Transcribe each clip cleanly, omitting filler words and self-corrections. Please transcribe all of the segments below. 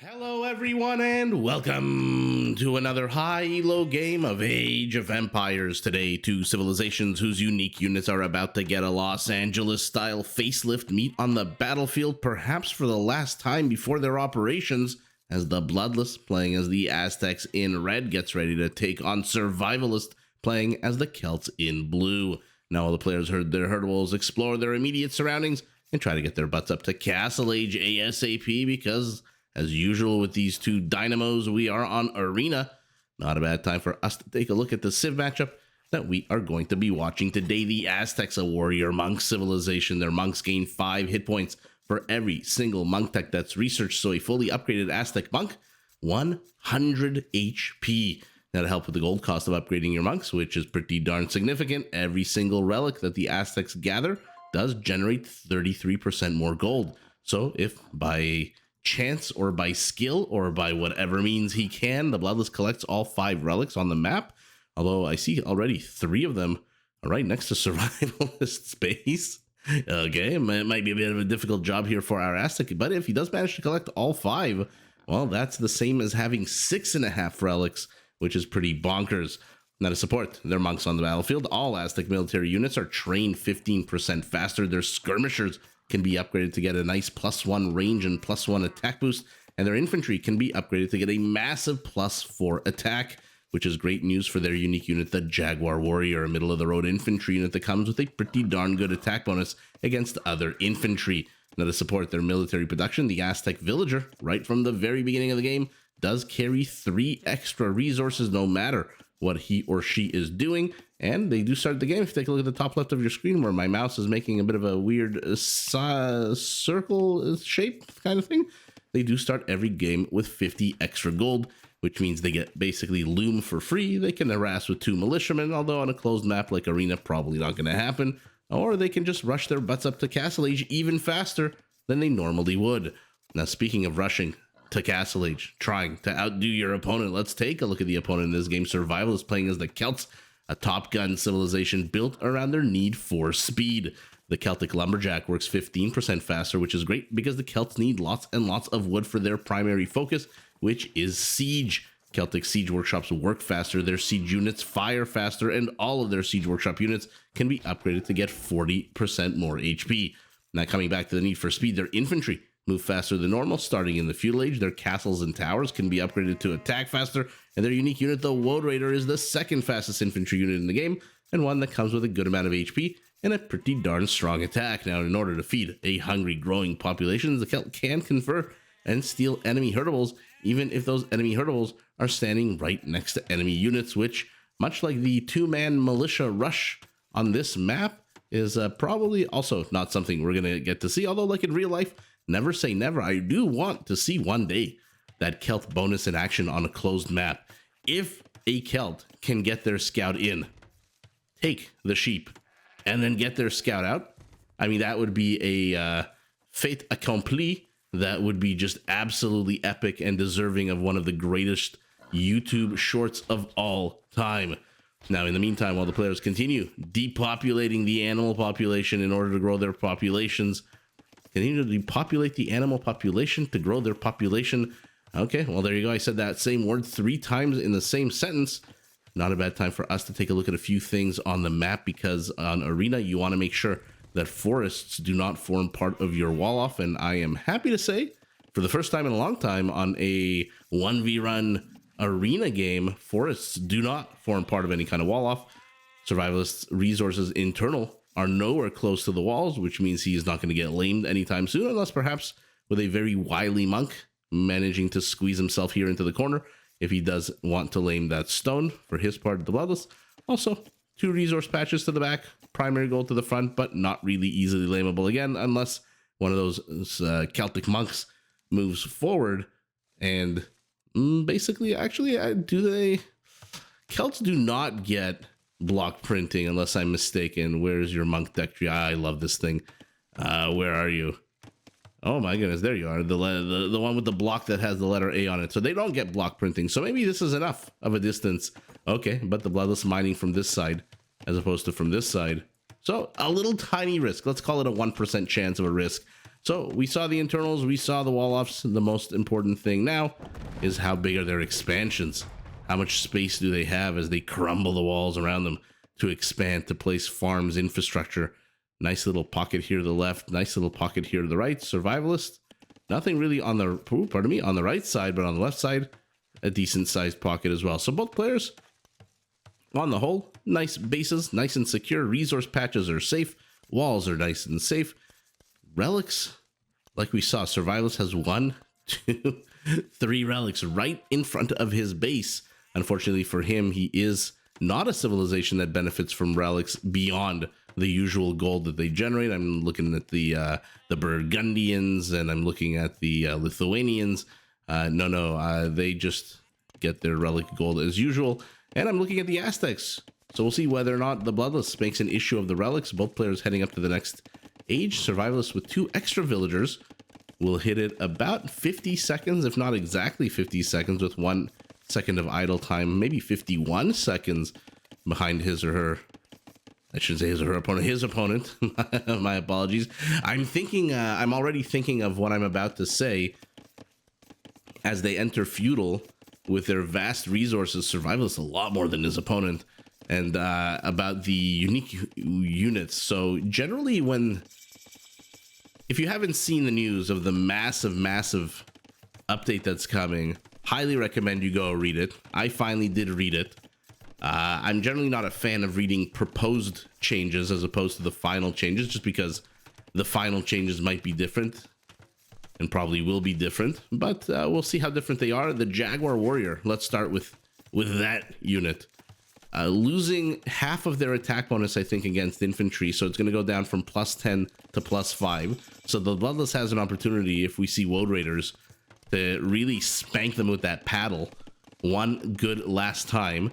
Hello everyone and welcome to another high elo game of Age of Empires. Today, two civilizations whose unique units are about to get a Los Angeles style facelift meet on the battlefield, perhaps for the last time before their operations, as the Bloodless, playing as the Aztecs in red, gets ready to take on Survivalist, playing as the Celts in blue. Now all the players heard their herd wolves explore their immediate surroundings and try to get their butts up to Castle Age ASAP because, as usual with these two dynamos, we are on Arena. Not a bad time for us to take a look at the Civ matchup that we are going to be watching today. The Aztecs, a warrior monk civilization. Their monks gain 5 hit points for every single monk tech that's researched. So a fully upgraded Aztec monk, 100 HP. That'll help with the gold cost of upgrading your monks, which is pretty darn significant. Every single relic that the Aztecs gather does generate 33% more gold. So if by chance or by skill or by whatever means he can, the Bloodless collects all 5 relics on the map, although I see already 3 of them are right next to Survivalist space. Okay, it might be a bit of a difficult job here for our Aztec, but if he does manage to collect all 5, well, that's the same as having 6.5 relics, which is pretty bonkers. Now, to support their monks on the battlefield, all Aztec military units are trained 15% faster. Their skirmishers can be upgraded to get a nice +1 range and +1 attack boost, and their infantry can be upgraded to get a massive +4 attack, which is great news for their unique unit, the Jaguar Warrior, a middle-of-the-road infantry unit that comes with a pretty darn good attack bonus against other infantry. Now, to support their military production, the Aztec Villager, right from the very beginning of the game, does carry 3 extra resources no matter what he or she is doing, and they do start the game. If you take a look at the top left of your screen where my mouse is making a bit of a weird circle shape kind of thing, they do start every game with 50 extra gold, which means they get basically loom for free. They can harass with 2 militiamen, although on a closed map like Arena, probably not going to happen, or they can just rush their butts up to Castle Age even faster than they normally would. Now, speaking of rushing to Castle Age, trying to outdo your opponent, let's take a look at the opponent in this game. Survivalist, playing as the Celts, a Top Gun civilization built around their need for speed. The Celtic Lumberjack works 15% faster, which is great because the Celts need lots and lots of wood for their primary focus, which is siege. Celtic siege workshops work faster, their siege units fire faster, and all of their siege workshop units can be upgraded to get 40% more HP. Now, coming back to the need for speed, their infantry move faster than normal. Starting in the feudal age, their castles and towers can be upgraded to attack faster, and their unique unit, the Woad Raider, is the 2nd fastest infantry unit in the game, and one that comes with a good amount of HP and a pretty darn strong attack. Now, in order to feed a hungry, growing population, the Celt can convert and steal enemy herdables, even if those enemy herdables are standing right next to enemy units, which, much like the 2-man militia rush on this map, is probably also not something we're going to get to see, although like in real life, never say never. I do want to see one day that Celt bonus in action on a closed map. If a Celt can get their scout in, take the sheep, and then get their scout out, I mean, that would be a fait accompli. That would be just absolutely epic and deserving of one of the greatest YouTube shorts of all time. Now, in the meantime, while the players continue depopulating the animal population in order to grow their populations, continue to depopulate the animal population to grow their population. Okay, well, there you go. I said that same word 3 times in the same sentence. Not a bad time for us to take a look at a few things on the map, because on Arena, you want to make sure that forests do not form part of your wall off. And I am happy to say, for the first time in a long time on a 1v1 Arena game, forests do not form part of any kind of wall off. Survivalist resources internal are nowhere close to the walls, which means he is not going to get lamed anytime soon, unless perhaps with a very wily monk managing to squeeze himself here into the corner if he does want to lame that stone for his part of the Bloodless. Also, 2 resource patches to the back, primary goal to the front, but not really easily lameable again, unless one of those Celtic monks moves forward. And basically, actually, Celts do not get block printing unless I'm mistaken. Where's your monk deck tree? I love this thing. Where are you? Oh my goodness, there you are. The one with the block that has the letter A on it. So they don't get block printing. So maybe this is enough of a distance. Okay, but the Bloodless mining from this side as opposed to from this side. So a little tiny risk. Let's call it a 1% chance of a risk. So we saw the internals, we saw the wall offs. The most important thing now is how big are their expansions? How much space do they have as they crumble the walls around them to expand, to place farms, infrastructure? Nice little pocket here to the left, nice little pocket here to the right. Survivalist, nothing really on the, on the right side, but on the left side, a decent sized pocket as well. So both players, on the whole, nice bases, nice and secure. Resource patches are safe. Walls are nice and safe. Relics, like we saw, Survivalist has 1, 2, 3 relics right in front of his base. Unfortunately for him, he is not a civilization that benefits from relics beyond the usual gold that they generate. I'm looking at the Burgundians, and I'm looking at the Lithuanians. They just get their relic gold as usual. And I'm looking at the Aztecs. So we'll see whether or not the Bloodless makes an issue of the relics. Both players heading up to the next age. Survivalist with 2 extra villagers will hit it about 50 seconds, if not exactly 50 seconds, with 1 second of idle time, maybe 51 seconds behind his or her. I shouldn't say his or her opponent, his opponent. My apologies. I'm already thinking of what I'm about to say as they enter feudal with their vast resources. Survivalist a lot more than his opponent, and about the unique units. So generally, if you haven't seen the news of the massive update that's coming, highly recommend you go read it. I finally did read it. I'm generally not a fan of reading proposed changes as opposed to the final changes, just because the final changes might be different and probably will be different, but we'll see how different they are. The Jaguar Warrior, let's start with that unit. Losing half of their attack bonus, I think, against infantry, so it's going to go down from +10 to +5. So the Bloodless has an opportunity, if we see Woad Raiders, to really spank them with that paddle one good last time.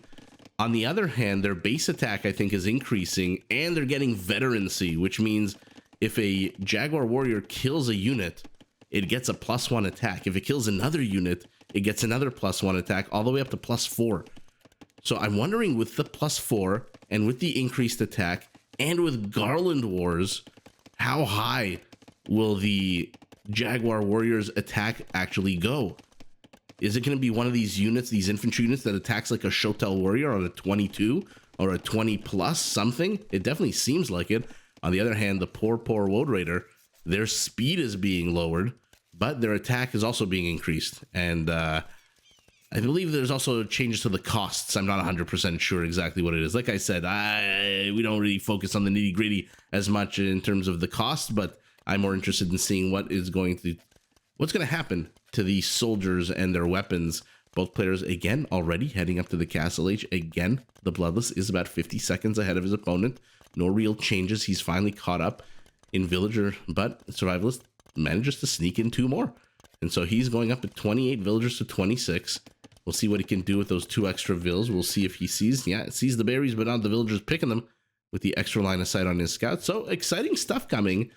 On the other hand, their base attack, I think, is increasing, and they're getting veterancy, which means if a Jaguar Warrior kills a unit, it gets a +1 attack. If it kills another unit, it gets another +1 attack, all the way up to +4. So I'm wondering, with the +4 and with the increased attack and with Garland Wars, how high will the Jaguar Warriors attack actually go? Is it going to be one of these units, these infantry units, that attacks like a Shotel Warrior on a 22 or a 20 plus something? It definitely seems like it. On the other hand, the poor Woad Raider, their speed is being lowered, but their attack is also being increased. And I believe there's also changes to the costs. I'm not 100% sure exactly what it is. Like I said, we don't really focus on the nitty gritty as much in terms of the cost, but I'm more interested in seeing what's going to happen to these soldiers and their weapons. Both players, again, already heading up to the Castle Age. Again, the Bloodless is about 50 seconds ahead of his opponent. No real changes. He's finally caught up in Villager, but Survivalist manages to sneak in 2 more. And so he's going up at 28 villagers to 26. We'll see what he can do with those 2 extra vills. We'll see if he sees the berries, but not the villagers picking them with the extra line of sight on his scout. So exciting stuff coming.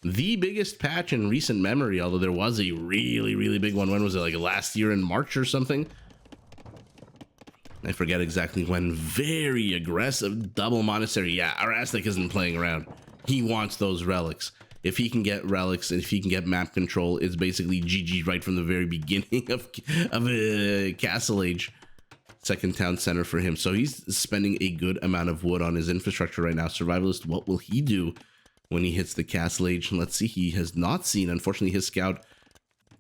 The biggest patch in recent memory, although there was a really big one. When was it? Like last year in March or something? I forget exactly when. Very aggressive double monastery. Yeah, our Aztec isn't playing around. He wants those relics. If he can get relics and if he can get map control, it's basically GG right from the very beginning of a Castle Age. Second town center for him. So he's spending a good amount of wood on his infrastructure right now. Survivalist, what will he do when he hits the Castle Age? Let's see. He has not seen, unfortunately, his scout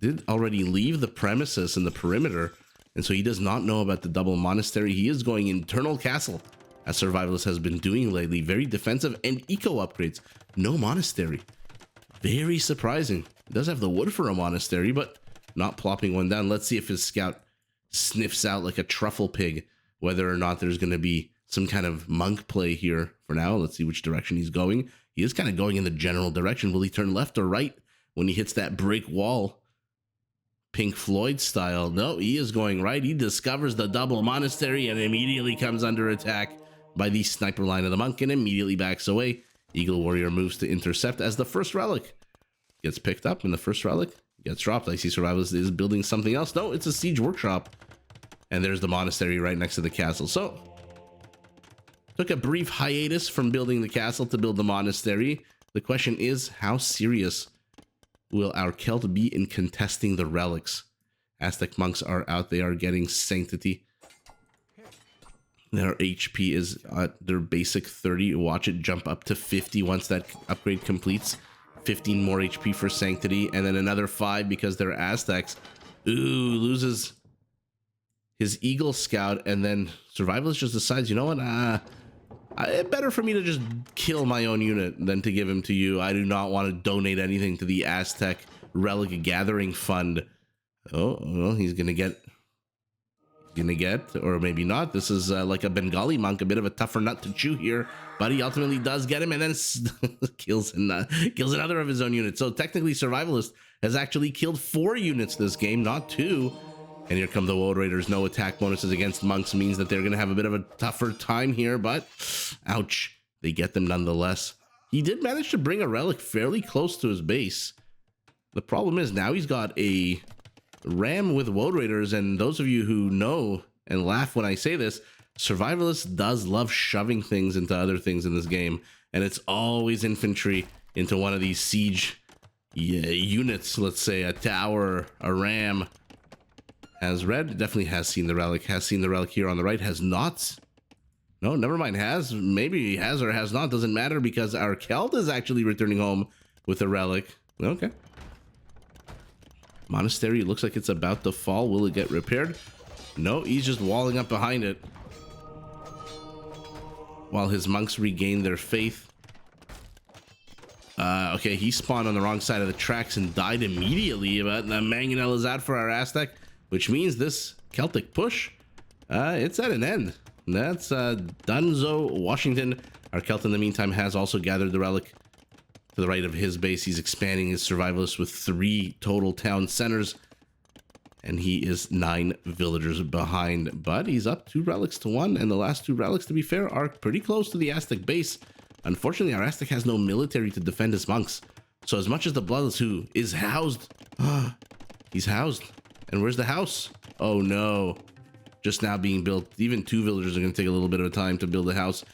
did already leave the premises and the perimeter, and so he does not know about the double monastery. He is going internal castle, as Survivalist has been doing lately. Very defensive and eco upgrades. No monastery. Very surprising. He does have the wood for a monastery, but not plopping one down. Let's see if his scout sniffs out like a truffle pig, whether or not there's going to be some kind of monk play here for now. Let's see which direction he's going. He is kind of going in the general direction. Will he turn left or right when he hits that brick wall? Pink Floyd style. No, he is going right. He discovers the double monastery and immediately comes under attack by the sniper line of the monk and immediately backs away. Eagle Warrior moves to intercept as the first relic gets picked up, and the first relic gets dropped. I see Survivalist is building something else. No, it's a siege workshop. And there's the monastery right next to the castle. So, took a brief hiatus from building the castle to build the monastery. The question is, how serious will our Celt be in contesting the relics? Aztec monks are out. They are getting sanctity. Their HP is at their basic 30. Watch it jump up to 50 once that upgrade completes. 15 more HP for sanctity, and then another 5 because they're Aztecs. Ooh, loses his Eagle Scout, and then Survivalist just decides, you know what? Better for me to just kill my own unit than to give him to you. I do not want to donate anything to the Aztec Relic Gathering Fund. Oh, well, he's gonna get, or maybe not. This is like a Bengali monk, a bit of a tougher nut to chew here, but he ultimately does get him, and then kills another of his own units. So technically, Survivalist has actually killed 4 units this game, not 2. And here come the Woad Raiders. No attack bonuses against monks means that they're gonna have a bit of a tougher time here, but ouch, they get them nonetheless. He did manage to bring a relic fairly close to his base. The problem is now he's got a ram with Woad Raiders, and those of you who know and laugh when I say this, Survivalist does love shoving things into other things in this game, and it's always infantry into one of these siege units. Let's say a tower, a ram. Has read, definitely has seen the relic, here on the right, has not. No, never mind, has. Maybe he has or has not, doesn't matter, because our Celt is actually returning home with a relic. Okay. Monastery looks like it's about to fall. Will it get repaired? No, he's just walling up behind it while his monks regain their faith. Okay, he spawned on the wrong side of the tracks and died immediately, but the Mangonel is out for our Aztec, which means this Celtic push, it's at an end. That's Dunzo, Washington. Our Celt in the meantime has also gathered the relic to the right of his base. He's expanding his Survivalist with 3 total town centers, and he is 9 villagers behind, but he's up 2 relics to 1, and the last 2 relics, to be fair, are pretty close to the Aztec base. Unfortunately, our Aztec has no military to defend his monks, so as much as the Bloodless, who is housed, he's housed. And where's the house? Oh no, just now being built. Even 2 villagers are going to take a little bit of time to build a house.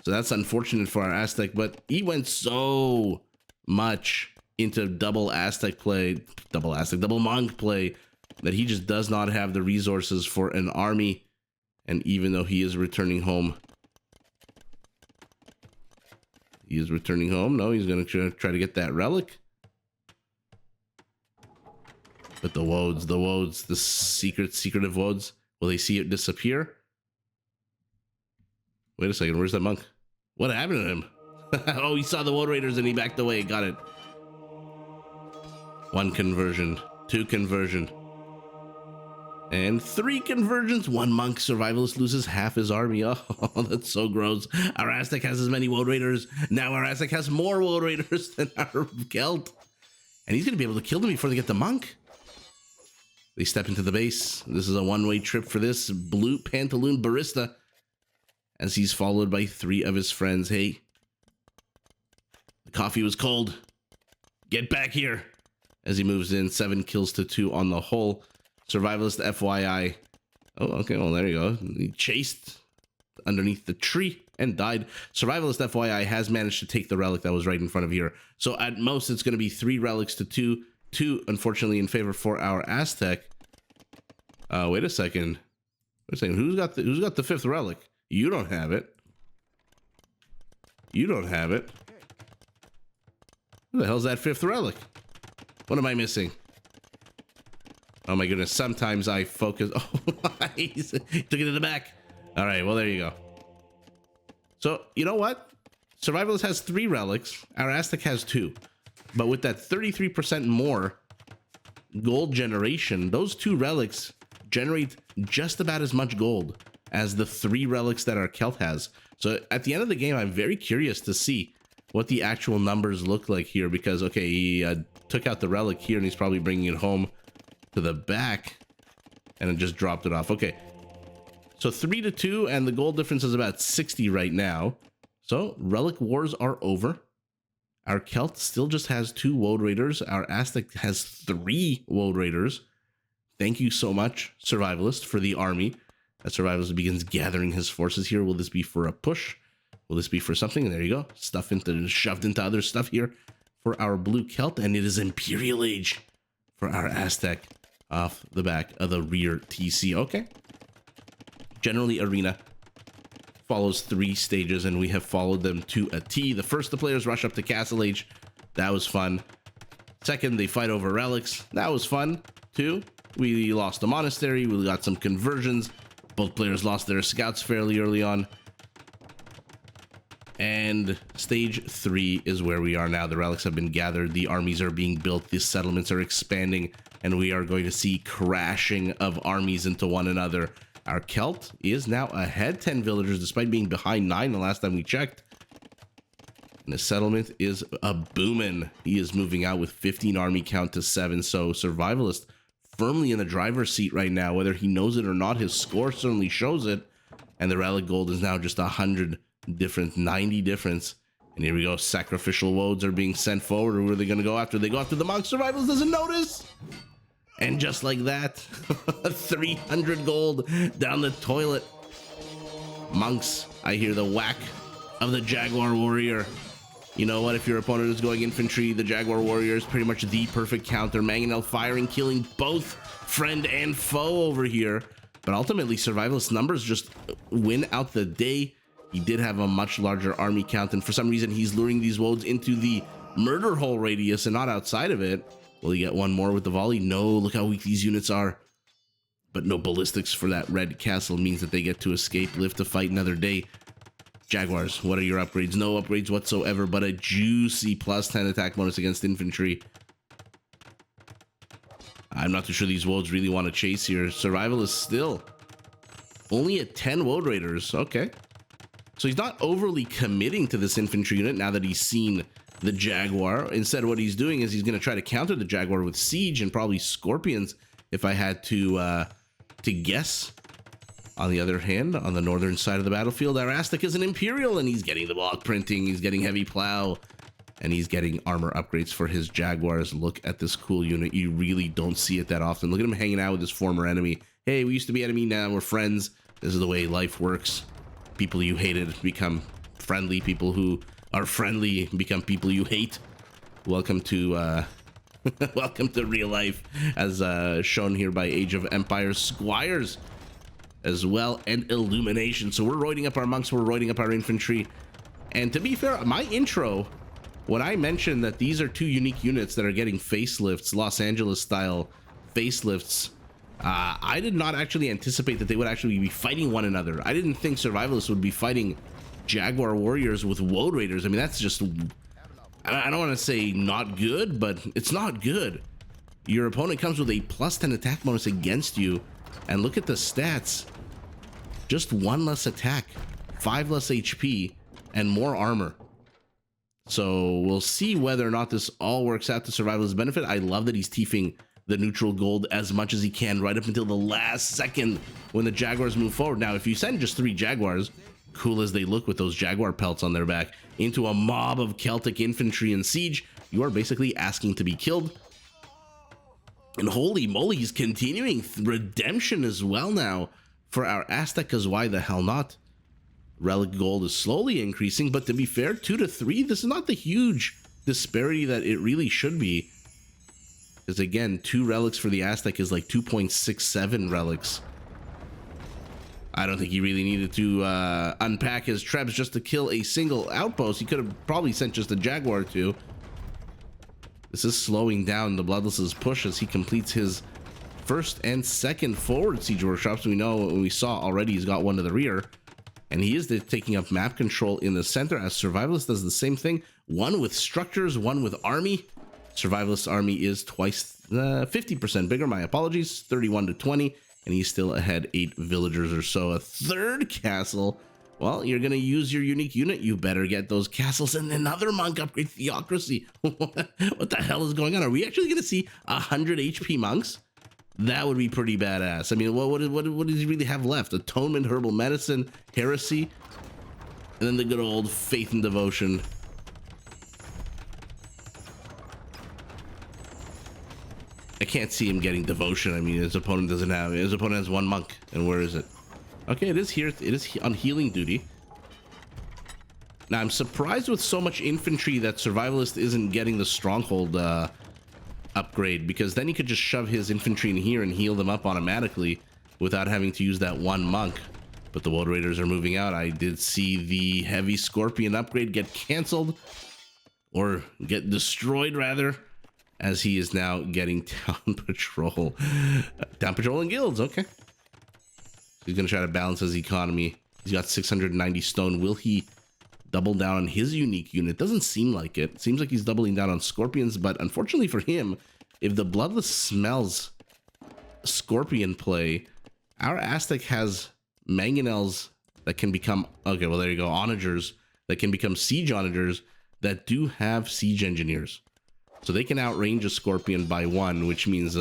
So that's unfortunate for our Aztec, but he went so much into double Aztec play, double monk play, that he just does not have the resources for an army. And even though he is returning home, no, he's going to try to get that relic. But the Woads, the secretive Woads, will they see it disappear? Wait a second, where's that monk? What happened to him? Oh, he saw the Woad Raiders and he backed away. Got it. 1 conversion, 2 conversion, and 3 conversions. 1 monk. Survivalist loses half his army. Oh, that's so gross. Our Aztec has as many Woad Raiders. Now our Aztec has more Woad Raiders than our Celt. And he's going to be able to kill them before they get the monk. They step into the base. This is a one-way trip for this blue pantaloon barista, as he's followed by 3 of his friends. Hey, the coffee was cold. Get back here. As he moves in, 7 kills to 2 on the whole. Survivalist, FYI. Oh, okay, well, there you go. He chased underneath the tree and died. Survivalist, FYI, has managed to take the relic that was right in front of here. So at most, it's going to be 3 relics to 2. 2, unfortunately, in favor for our Aztec. Wait a second. Who's got the 5th relic? You don't have it. You don't have it. Who the hell's that 5th relic? What am I missing? Oh my goodness, sometimes I focus. Oh, he took it to the back. All right, well, there you go. So, you know what? Survivalist has 3 relics. Our Aztec has 2. But with that 33% more gold generation, those 2 relics generate just about as much gold as the 3 relics that our Celt has. So at the end of the game, I'm very curious to see what the actual numbers look like here, because, okay, he took out the relic here and he's probably bringing it home to the back and it just dropped it off. Okay, so 3 to 2, and the gold difference is about 60 right now. So relic wars are over. Our Celt still just has 2 Woad Raiders. Our Aztec has 3 Woad Raiders. Thank you so much, Survivalist, for the army. As Survivalist begins gathering his forces here. Will this be for a push? Will this be for something? And there you go. Shoved into other stuff here for our blue Celt, and it is Imperial Age for our Aztec off the back of the rear TC. Okay. Generally, Arena follows 3 stages, and we have followed them to a T. The first, the players rush up to Castle Age. That was fun. Second, they fight over relics. That was fun, too. We lost a monastery. We got some conversions. Both players lost their scouts fairly early on. And stage 3 is where we are now. The relics have been gathered. The armies are being built. The settlements are expanding. And we are going to see crashing of armies into one another. Our Celt is now ahead 10 villagers, despite being behind 9 the last time we checked. And the settlement is a booming. He is moving out with 15 army count to 7. So Survivalist firmly in the driver's seat right now. Whether he knows it or not, his score certainly shows it. And the relic gold is now just 100 difference, 90 difference. And here we go. Sacrificial woads are being sent forward. Who are they going to go after? They go after the monk. Survivalist doesn't notice. And just like that, 300 gold down the toilet. Monks, I hear the whack of the Jaguar Warrior. You know what? If your opponent is going infantry, the Jaguar Warrior is pretty much the perfect counter. Mangonel firing, killing both friend and foe over here. But ultimately, Survivalist numbers just win out the day. He did have a much larger army count, and for some reason, he's luring these woads into the murder hole radius and not outside of it. Will he get one more with the volley? No, look how weak these units are. But no ballistics for that red castle means that they get to escape, live to fight another day. Jaguars, what are your upgrades? No upgrades whatsoever, but a juicy plus 10 attack bonus against infantry. I'm not too sure these woads really want to chase here. Survivalist still only at 10 woad raiders. Okay. So he's not overly committing to this infantry unit now that he's seen the Jaguar. Instead, what he's doing is he's going to try to counter the Jaguar with siege and probably scorpions, if I had to guess. On the other hand, on the northern side of the battlefield, our Aztec is an Imperial, and he's getting the block printing, he's getting heavy plow, and he's getting armor upgrades for his Jaguars. Look at this cool unit. You really don't see it that often. Look at him hanging out with his former enemy. Hey, we used to be enemy, now we're friends. This is the way life works. People you hated become friendly. People who are friendly become people you hate. Welcome to welcome to real life, as shown here by Age of Empires Squires as well, and Illumination. So we're roiding up our monks, we're roiding up our infantry. And to be fair, my intro, when I mentioned that these are 2 unique units that are getting facelifts, Los Angeles style facelifts, I did not actually anticipate that they would actually be fighting one another. I didn't think Survivalists would be fighting Jaguar Warriors with Woad Raiders. I mean, that's just, I don't want to say not good, but it's not good. Your opponent comes with a plus 10 attack bonus against you, and look at the stats. Just 1 less attack, 5 less HP, and more armor. So we'll see whether or not this all works out to Survivalist's benefit. I love that he's teefing the neutral gold as much as he can right up until the last second when the Jaguars move forward. Now, if you send just 3 Jaguars, cool as they look with those Jaguar pelts on their back, into a mob of Celtic infantry and siege, you are basically asking to be killed. And holy moly, he's continuing redemption as well now for our Aztec, because why the hell not? Relic gold is slowly increasing, but to be fair, 2 to 3, this is not the huge disparity that it really should be. Because again, 2 relics for the Aztec is like 2.67 relics. I don't think he really needed to unpack his trebs just to kill a single outpost. He could have probably sent just a Jaguar or 2. This is slowing down the Bloodless's push as he completes his first and second forward siege workshops. We know, we saw already, he's got one to the rear, and he is taking up map control in the center, as Survivalist does the same thing. One with structures, one with army. Survivalist's army is twice 50% bigger, my apologies, 31 to 20, and he's still ahead 8 villagers or so. A third castle. Well, you're gonna use your unique unit, you better get those castles. And another monk upgrade, Theocracy. What the hell is going on? Are we actually gonna see 100 HP monks? That would be pretty badass. I mean, what does he really have left? Atonement, Herbal Medicine, Heresy, and then the good old Faith and Devotion. I can't see him getting Devotion. I mean, his opponent doesn't have, his opponent has 1 monk. And where is it? Okay, it is here. It is on healing duty. Now, I'm surprised with so much infantry that Survivalist isn't getting the stronghold upgrade, because then he could just shove his infantry in here and heal them up automatically without having to use that one monk. But the Woad Raiders are moving out. I did see the heavy Scorpion upgrade get canceled, or get destroyed rather, as he is now getting down patrol. Down patrol in guilds, okay. He's gonna try to balance his economy. He's got 690 stone. Will he double down on his unique unit? Doesn't seem like it. Seems like he's doubling down on Scorpions, but unfortunately for him, if the Bloodless smells Scorpion play, our Aztec has mangonels that can become, okay, well, there you go, onagers that can become siege onagers that do have siege engineers. So they can outrange a Scorpion by 1, which means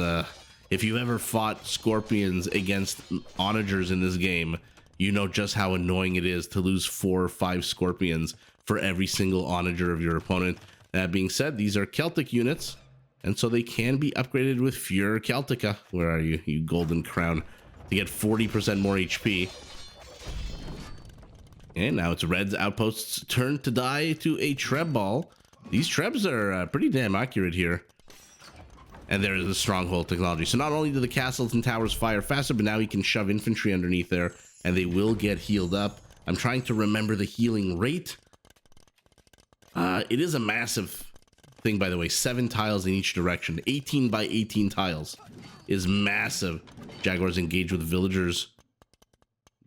if you ever fought Scorpions against onagers in this game, you know just how annoying it is to lose 4 or 5 Scorpions for every single onager of your opponent. That being said, these are Celtic units, and so they can be upgraded with Furor Celtica. Where are you, you golden crown? To get 40% more HP. And now it's Red's outposts' turn to die to a Treb ball. These Trebs are pretty damn accurate here. And there is the stronghold technology. So not only do the castles and towers fire faster, but now he can shove infantry underneath there, and they will get healed up. I'm trying to remember the healing rate. It is a massive thing, by the way. 7 tiles in each direction. 18 by 18 tiles is massive. Jaguars engage with villagers.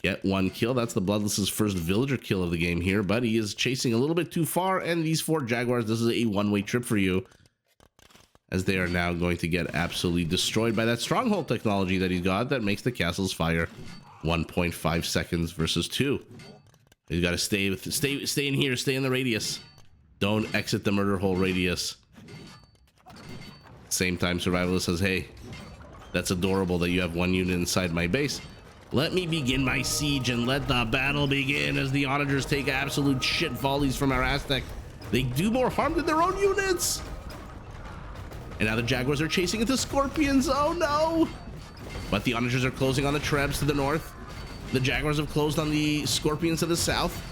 Get 1 kill. That's the Bloodless's first villager kill of the game here, but he is chasing a little bit too far, and these 4 Jaguars, this is a one-way trip for you, as they are now going to get absolutely destroyed by that stronghold technology that he's got that makes the castles fire 1.5 seconds versus 2. You got to stay in here, stay in the radius. Don't exit the murder hole radius. Same time, Survivalist says, hey, that's adorable that you have 1 unit inside my base. Let me begin my siege and let the battle begin, as the onagers take absolute shit volleys from our Aztec. They do more harm than their own units. And now the Jaguars are chasing into Scorpions. Oh no! But the onagers are closing on the Trebs to the north. The Jaguars have closed on the Scorpions to the south.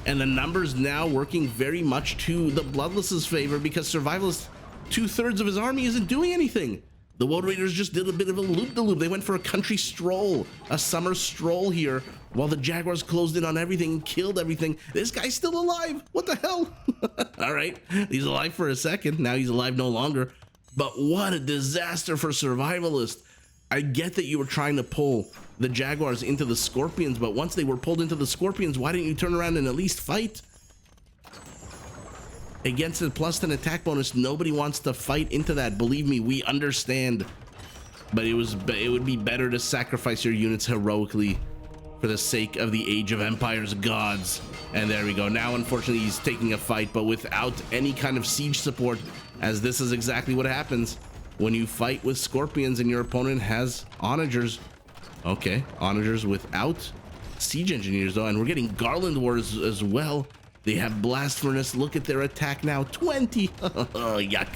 And the numbers now working very much to the Bloodless's favor, because Survivalist, 2/3 of his army isn't doing anything. The Woad Raiders just did a bit of a loop-de-loop. They went for a country stroll, a summer stroll here, while the Jaguars closed in on everything and killed everything. This guy's still alive. What the hell? All right, he's alive for a second. Now he's alive no longer. But what a disaster for Survivalist. I get that you were trying to pull the Jaguars into the Scorpions, but once they were pulled into the Scorpions, why didn't you turn around and at least fight? Against the +10 attack bonus, nobody wants to fight into that. Believe me, we understand. But it would be better to sacrifice your units heroically for the sake of the Age of Empires gods. And there we go. Now, unfortunately, he's taking a fight, but without any kind of siege support, as this is exactly what happens when you fight with Scorpions and your opponent has onagers. Okay, onagers without siege engineers, though, and we're getting Garland Wars as well. They have Blast Furnace. Look at their attack now, 20. Oh, yuck.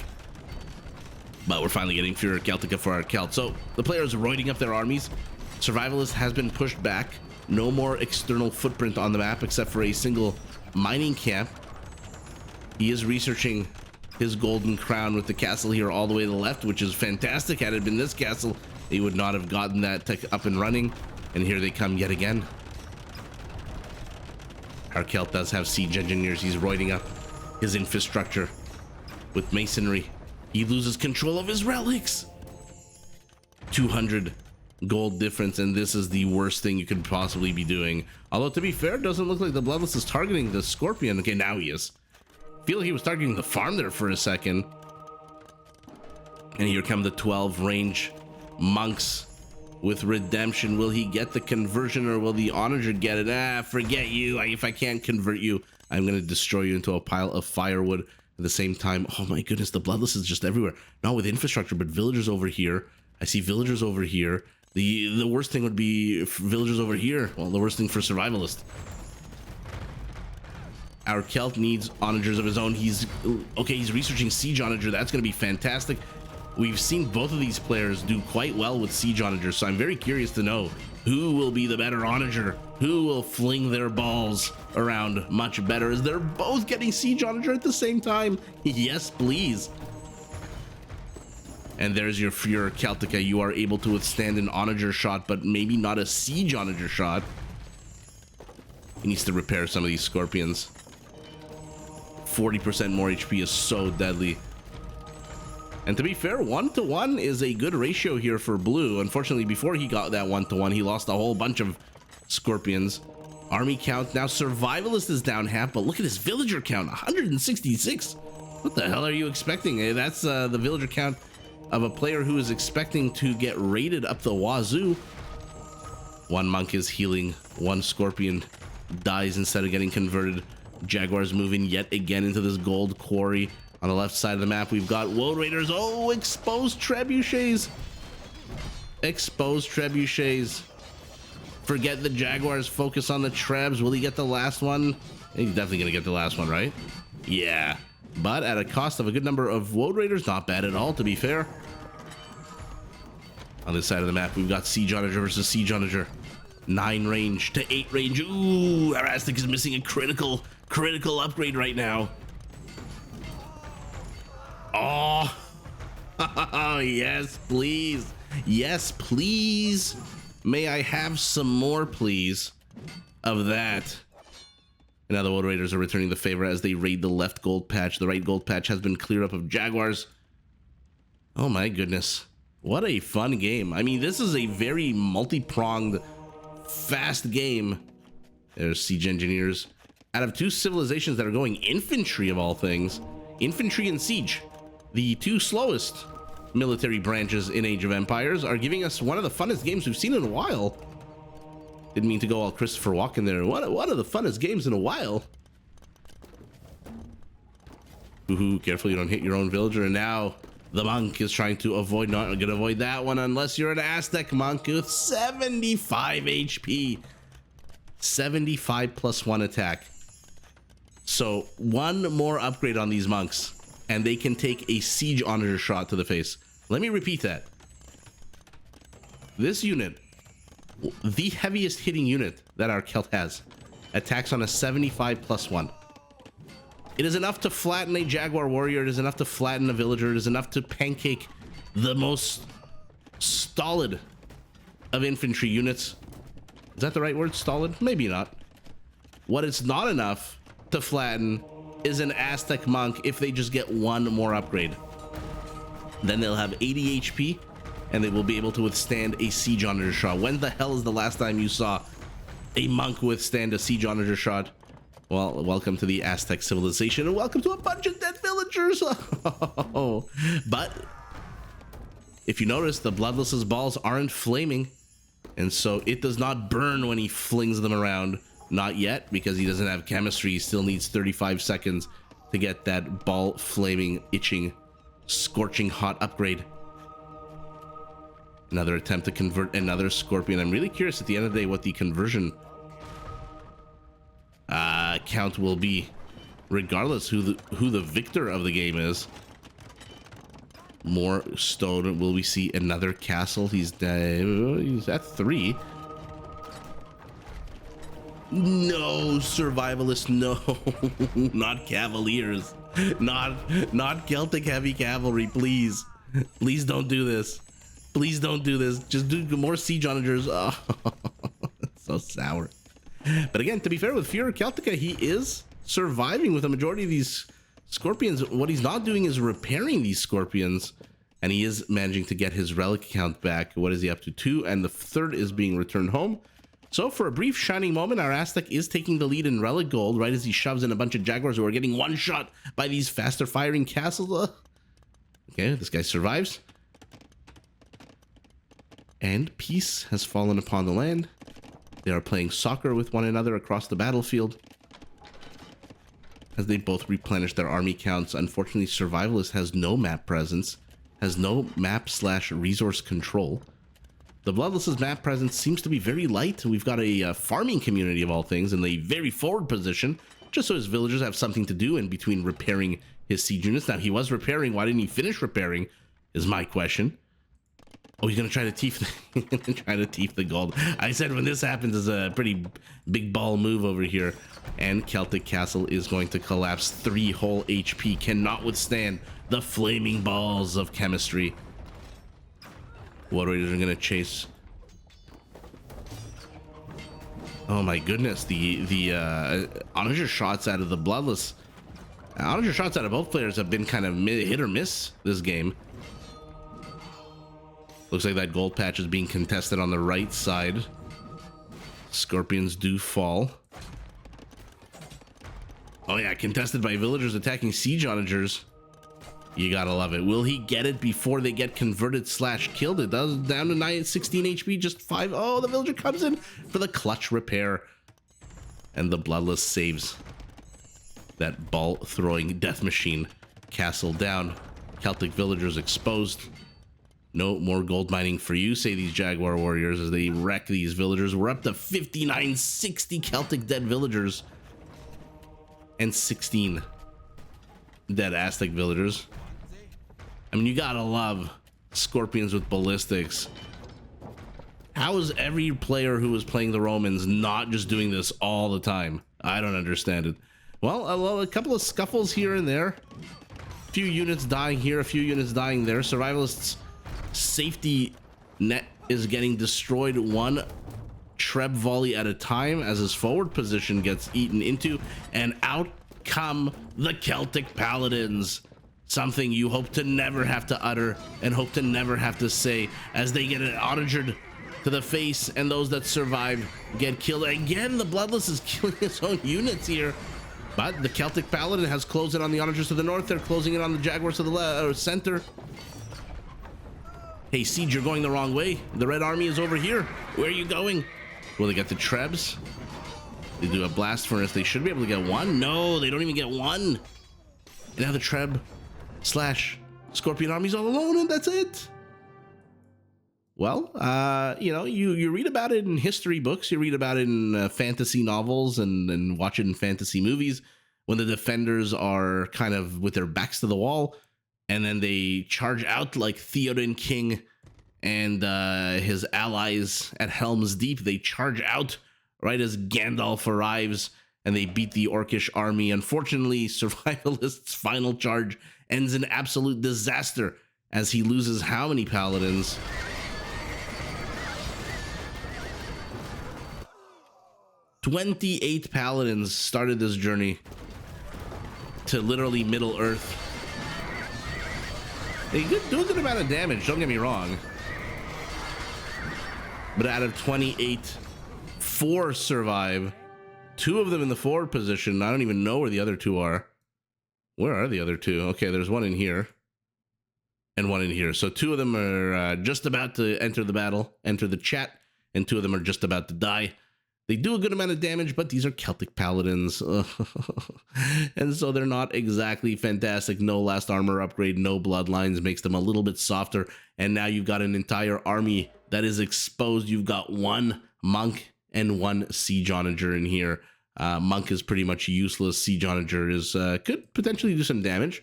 But we're finally getting Furor Celtica for our Celt. So the players are roiding up their armies. Survivalist has been pushed back. No more external footprint on the map except for a single mining camp. He is researching his golden crown with the castle here all the way to the left, which is fantastic. Had it been this castle, he would not have gotten that tech up and running. And here they come yet again. Our Celt does have siege engineers. He's roiding up his infrastructure with masonry. He loses control of his relics. 200 gold difference, and this is the worst thing you could possibly be doing. Although, to be fair, it doesn't look like the Bloodless is targeting the Scorpion. Okay, now he is. I feel like he was targeting the farm there for a second. And here come the 12 range monks with redemption. Will he get the conversion, or will the onager get it? Ah, forget you. If I can't convert you, I'm going to destroy you into a pile of firewood. At the same time, oh my goodness, the Bloodless is just everywhere. Not with infrastructure, but villagers over here. I see villagers over here. The worst thing would be villagers over here. Well, the worst thing for Survivalist. Our Celt needs onagers of his own. He's researching siege onager. That's going to be fantastic. We've seen both of these players do quite well with siege onagers, so I'm very curious to know who will be the better onager, who will fling their balls around much better, as they're both getting siege onager at the same time. Yes, please. And there's your Fuhrer Celtica. You are able to withstand an onager shot, but maybe not a siege onager shot. He needs to repair some of these scorpions. 40% more HP is so deadly. And to be fair, 1-to-1 is a good ratio here for blue. Unfortunately, before he got that 1-to-1, he lost a whole bunch of scorpions. Army count, now Survivalist is down half, but look at his villager count, 166. What the hell are you expecting? That's the villager count of a player who is expecting to get raided up the wazoo. One monk is healing, one scorpion dies instead of getting converted. Jaguars moving yet again into this gold quarry. On the left side of the map, we've got Woad Raiders. Oh, exposed trebuchets. Exposed trebuchets. Forget the Jaguars, focus on the trebs. Will he get the last one? He's definitely gonna get the last one, right? Yeah, but at a cost of a good number of Woad Raiders. Not bad at all, to be fair. On this side of the map, we've got Siege Onager versus Siege Onager. 9 range to 8 range. Ooh, our Aztec is missing a critical upgrade right now. Oh, yes, please. Yes, please. May I have some more, please, of that? Now the Woad Raiders are returning the favor as they raid the left gold patch. The right gold patch has been cleared up of Jaguars. Oh my goodness. What a fun game. I mean, this is a very multi-pronged, fast game. There's Siege Engineers. Out of 2 civilizations that are going infantry of all things, infantry and siege, the 2 slowest military branches in Age of Empires, are giving us one of the funnest games we've seen in a while. Didn't mean to go all Christopher Walken there. One of the funnest games in a while. Ooh, careful you don't hit your own villager. And now the monk is trying to avoid, not gonna avoid that one unless you're an Aztec monk with 75 HP. 75 plus 1 attack. So 1 more upgrade on these monks and they can take a siege onager shot to the face. Let me repeat that. This unit, the heaviest hitting unit that our Celt has, attacks on a 75 plus 1. It is enough to flatten a Jaguar warrior. It is enough to flatten a villager. It is enough to pancake the most stolid of infantry units. Is that the right word? Stolid? Maybe not. What it's not enough to flatten is an Aztec monk if they just get 1 more upgrade. Then they'll have 80 HP and they will be able to withstand a siege onager shot. When the hell is the last time you saw a monk withstand a siege onager shot? Well, welcome to the Aztec civilization and welcome to a bunch of dead villagers. But if you notice, the Bloodless's balls aren't flaming, and so it does not burn when he flings them around. Not yet, because he doesn't have chemistry. He still needs 35 seconds to get that ball flaming, itching, scorching hot upgrade. Another attempt to convert another scorpion. I'm really curious at the end of the day what the conversion count will be, regardless who the victor of the game is. More stone. Will we see another castle? He's at 3. No, Survivalist, no. Not Cavaliers. Not Celtic heavy cavalry, please. Please don't do this. Please don't do this. Just do more siege onagers. Oh, so sour. But again, to be fair with Fuhrer Celtica, he is surviving with a majority of these scorpions. What he's not doing is repairing these scorpions, and he is managing to get his relic count back. What is he up to? 2, and the 3rd is being returned home. So for a brief shining moment, our Aztec is taking the lead in relic gold right as he shoves in a bunch of Jaguars who are getting one shot by these faster firing castles. Okay, this guy survives. And peace has fallen upon the land. They are playing soccer with one another across the battlefield as they both replenish their army counts. Unfortunately, Survivalist has no map presence, has no map/resource control. The Bloodless's map presence seems to be very light. We've got a farming community of all things in a very forward position, just so his villagers have something to do in between repairing his siege units. Now, he was repairing. Why didn't he finish repairing? is my question. Oh, he's gonna try to teeth the gold. I said when this happens is a pretty big ball move over here. And Celtic Castle is going to collapse. 3 whole HP. Cannot withstand the flaming balls of chemistry. War Raiders are gonna chase. Oh my goodness, the onager shots out of the Bloodless. Onager shots out of both players have been kind of hit or miss this game. Looks like that gold patch is being contested on the right side. Scorpions do fall. Oh yeah, contested by villagers attacking siege onagers. You gotta love it. Will he get it before they get converted / killed? It does, down to 16 HP, just 5. Oh, the villager comes in for the clutch repair. And the Bloodless saves that ball throwing death machine. Castle down. Celtic villagers exposed. No more gold mining for you, say these Jaguar warriors as they wreck these villagers. We're up to 5960 Celtic dead villagers. And 16 dead Aztec villagers. I mean, you gotta love Scorpions with ballistics. How is every player who is playing the Romans not just doing this all the time? I don't understand it. Well, a couple of scuffles here and there. A few units dying here, a few units dying there. Survivalists' safety net is getting destroyed 1 Treb volley at a time as his forward position gets eaten into, and out come the Celtic Paladins. Something you hope to never have to utter and hope to never have to say as they get it onagered to the face, and those that survive get killed. Again, the Bloodless is killing his own units here, but the Celtic Paladin has closed in on the onagers to the north. They're closing in on the Jaguars to the center. Hey, Siege, you're going the wrong way. The Red Army is over here. Where are you going? Will they get the Trebs? They do a blast furnace. They should be able to get 1. No, they don't even get 1. And now the Treb / Scorpion army's all alone, and that's it. Well, you know, you read about it in history books. You read about it in fantasy novels and watch it in fantasy movies when the defenders are kind of with their backs to the wall, and then they charge out like Theoden King and his allies at Helm's Deep. They charge out right as Gandalf arrives, and they beat the Orcish army. Unfortunately, Survivalist's final charge ends in absolute disaster as he loses how many paladins? 28 paladins started this journey to literally Middle Earth. They do a good amount of damage, don't get me wrong. But out of 28, 4 survive. 2 of them in the forward position. I don't even know where the other 2 are. Where are the other 2? Okay, there's 1 in here. And 1 in here. So 2 of them are just about to enter the battle, enter the chat. And 2 of them are just about to die. They do a good amount of damage, but these are Celtic Paladins. And so they're not exactly fantastic. No last armor upgrade, no bloodlines, makes them a little bit softer. And now you've got an entire army that is exposed. You've got 1 monk and 1 siege onager in here. Monk is pretty much useless. Siege onager is could potentially do some damage.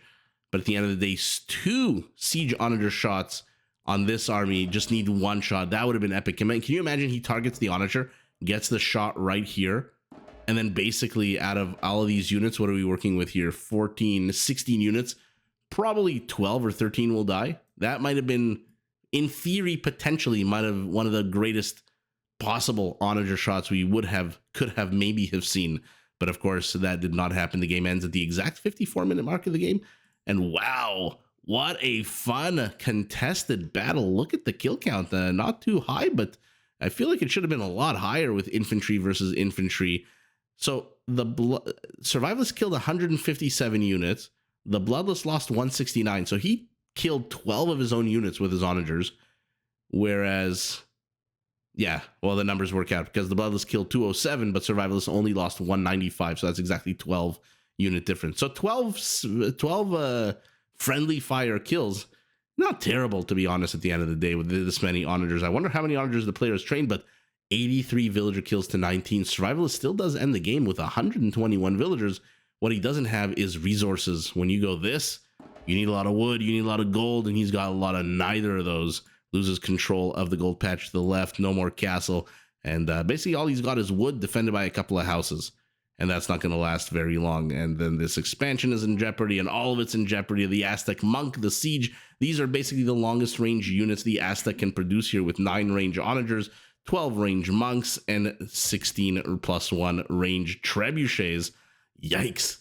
But at the end of the day, 2 siege onager shots on this army just need 1 shot. That would have been epic. Can you imagine he targets the onager, gets the shot right here, and then basically out of all of these units, what are we working with here? 14, 16 units, probably 12 or 13 will die. That might have been, in theory, potentially might have one of the greatest possible onager shots we could have maybe have seen. But of course, that did not happen. The game ends at the exact 54-minute mark of the game. And wow, what a fun contested battle. Look at the kill count. Not too high, but I feel like it should have been a lot higher with infantry versus infantry. So the Survivalist killed 157 units. The Bloodless lost 169. So he killed 12 of his own units with his onagers. Whereas, yeah, well, the numbers work out because the Bloodless killed 207, but Survivalist only lost 195. So that's exactly 12 unit difference. So 12 friendly fire kills. Not terrible, to be honest, at the end of the day with this many onagers. I wonder how many onagers the players trained, but 83 villager kills to 19. Survivalist still does end the game with 121 villagers. What he doesn't have is resources. When you go this, You need a lot of wood, you need a lot of gold, and he's got a lot of neither of those. Loses control of the gold patch to the left, no more castle, and basically all he's got is wood defended by a couple of houses, and that's not going to last very long. And then this expansion is in jeopardy, and all of it's in jeopardy. The Aztec Monk, the Siege, these are basically the longest range units the Aztec can produce here, with 9 range onagers, 12 range monks, and 16 plus 1 range trebuchets. Yikes.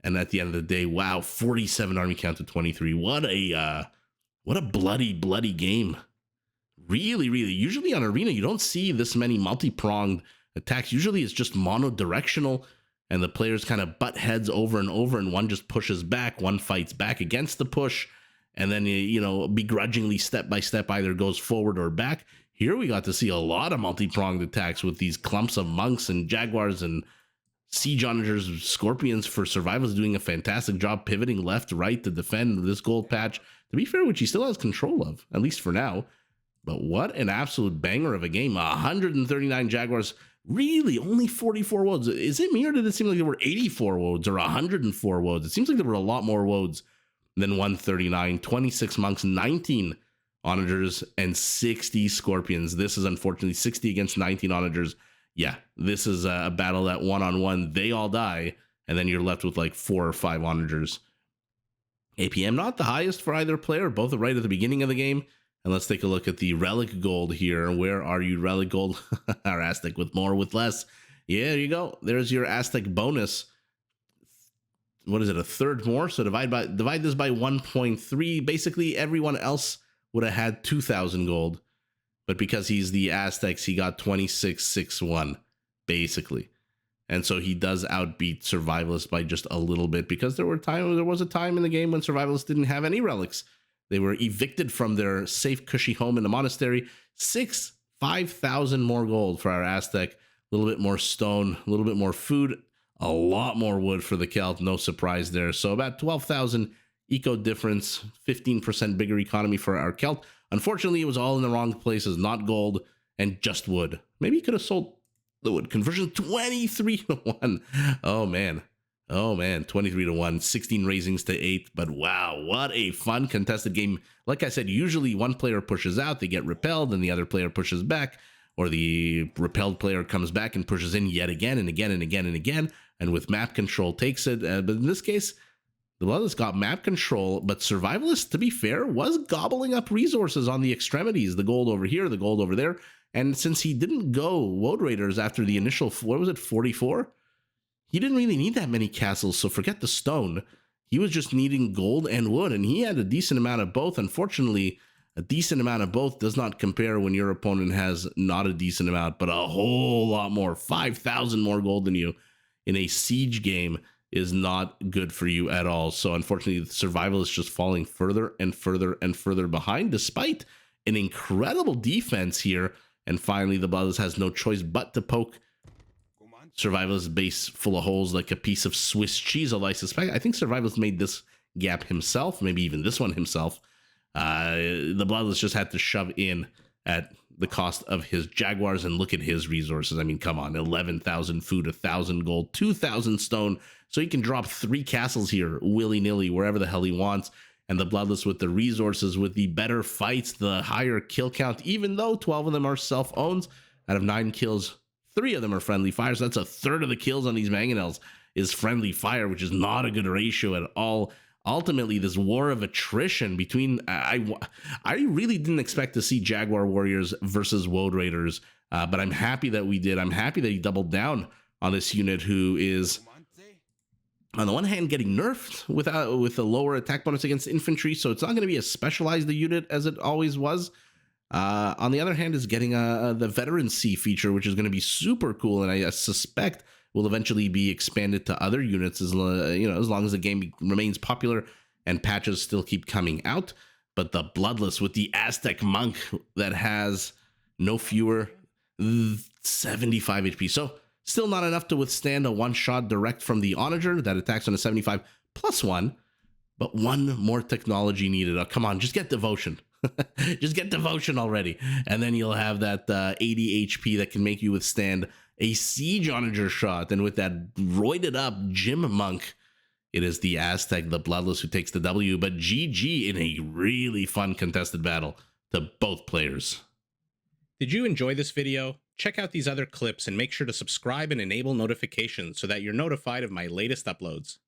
And at the end of the day, wow, 47 army count to 23. What a bloody game. Really, usually on Arena, you don't see this many multi-pronged attacks. Usually it's just mono-directional, and the players kind of butt heads over and over, and one just pushes back, one fights back against the push, and then, you know, begrudgingly, step by step, either goes forward or back. Here we got to see a lot of multi-pronged attacks with these clumps of monks and jaguars and siege onagers, scorpions for Survivalist doing a fantastic job pivoting left, right to defend this gold patch, to be fair, which he still has control of, at least for now. But what an absolute banger of a game. 139 jaguars, really only 44 woads. Is it me, or did it seem like there were 84 woads or 104 woads? It seems like there were a lot more woads than 139. 26 monks, 19 onagers, and 60 scorpions. This is unfortunately 60 against 19 onagers. Yeah, this is a battle that one-on-one, they all die, and then you're left with like 4 or 5 onagers. APM not the highest for either player, both right at the beginning of the game. And let's take a look at the relic gold here. Where are you, relic gold? Our Aztec with more, with less. Yeah, there you go. There's your Aztec bonus. What is it, a third more? So divide this by 1.3. Basically, everyone else would have had 2,000 gold. But because he's the Aztecs, he got 2661, basically. And so he does outbeat Survivalist by just a little bit, because there was a time in the game when Survivalist didn't have any relics. They were evicted from their safe, cushy home in the monastery. 5,000 more gold for our Aztec. A little bit more stone, a little bit more food, a lot more wood for the Celt. No surprise there. So about 12,000 eco difference, 15% bigger economy for our Celt. Unfortunately, it was all in the wrong places, not gold and just wood. Maybe he could have sold the wood. Conversion 23-1. Oh man, 23-1, 16 raisings to 8. But wow, what a fun contested game. Like I said, usually one player pushes out, they get repelled, and the other player pushes back, or the repelled player comes back and pushes in yet again and again and again and again, and with map control takes it. But in this case, the Bloodless got map control, but Survivalist, to be fair, was gobbling up resources on the extremities, the gold over here, the gold over there. And since he didn't go Woad Raiders after the initial, what was it, 44? He didn't really need that many castles, so forget the stone. He was just needing gold and wood, and he had a decent amount of both. Unfortunately, a decent amount of both does not compare when your opponent has not a decent amount, but a whole lot more. 5,000 more gold than you in a siege game is not good for you at all. So unfortunately, the Survival is just falling further and further and further behind, despite an incredible defense here. And finally, the Bloodless has no choice but to poke Survivalist base full of holes like a piece of Swiss cheese, although I think Survivalist made this gap himself, maybe even this one himself. The Bloodless just had to shove in at the cost of his Jaguars, and look at his resources. I mean, come on, 11,000 food, 1,000 gold, 2,000 stone, so he can drop 3 castles here willy-nilly wherever the hell he wants. And the Bloodless with the resources, with the better fights, the higher kill count, even though 12 of them are self-owns. Out of 9 kills, 3 of them are friendly fire, so that's a third of the kills on these mangonels is friendly fire, which is not a good ratio at all. Ultimately, this war of attrition between... I really didn't expect to see Jaguar Warriors versus Woad Raiders, but I'm happy that we did. I'm happy that he doubled down on this unit, who is, on the one hand, getting nerfed with a lower attack bonus against infantry, so it's not going to be as specialized a unit as it always was. On the other hand, is getting the veterancy feature, which is going to be super cool, and I suspect will eventually be expanded to other units as long as the game remains popular and patches still keep coming out. But the Bloodless with the Aztec Monk that has no fewer 75 HP, so still not enough to withstand a one-shot direct from the Onager that attacks on a 75 plus 1, but 1 more technology needed. Oh, come on, just get Devotion. Just get Devotion already, and then you'll have that 80 HP that can make you withstand a Siege Onager shot. And with that roided up Gym Monk, It is the Aztec, the Bloodless, who takes the W, but GG in a really fun contested battle to both players. Did you enjoy this video? Check out these other clips and make sure to subscribe and enable notifications so that you're notified of my latest uploads.